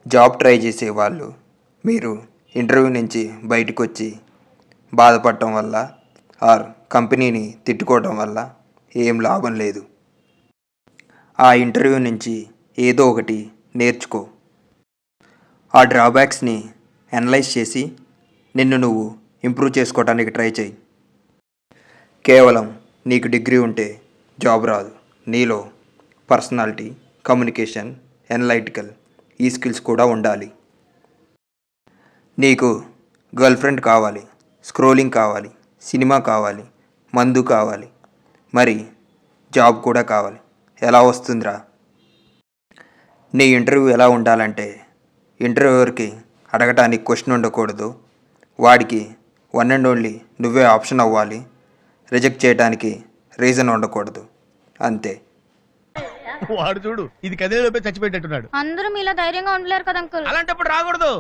Job try చేసే వాళ్ళు మీరు ఇంటర్వ్యూ నుంచి బయటకు వచ్చి బాధపడటం వల్ల ఆర్ కంపెనీని తిట్టుకోవడం వల్ల ఏం లాభం లేదు. ఆ ఇంటర్వ్యూ నుంచి ఏదో ఒకటి నేర్చుకో. ఆ డ్రాబ్యాక్స్ని అనలైజ్ చేసి నిన్ను నువ్వు ఇంప్రూవ్ చేసుకోవడానికి ట్రై చేయి. కేవలం నీకు డిగ్రీ ఉంటే జాబ్ రాదు. నీలో పర్సనాలిటీ, కమ్యూనికేషన్, అనలైటికల్ ఈ స్కిల్స్ కూడా ఉండాలి. నీకు గర్ల్ ఫ్రెండ్ కావాలి, స్క్రోలింగ్ కావాలి, సినిమా కావాలి, మందు కావాలి, మరి జాబ్ కూడా కావాలి. ఎలా వస్తుందిరా? నీ ఇంటర్వ్యూ ఎలా ఉండాలంటే ఇంటర్వ్యూవర్కి అడగటానికి క్వశ్చన్ ఉండకూడదు, వాడికి వన్ అండ్ ఓన్లీ నువ్వే ఆప్షన్ అవ్వాలి, రిజెక్ట్ చేయడానికి రీజన్ ఉండకూడదు, అంతే. వాడు చూడు ఇది కదేలోపే చచ్చిపెట్టేట్టున్నాడు. అందరూ మీలా ధైర్యంగా ఉండలేరు కదా అంకుల్. అలాంటప్పుడు రాకూడదు.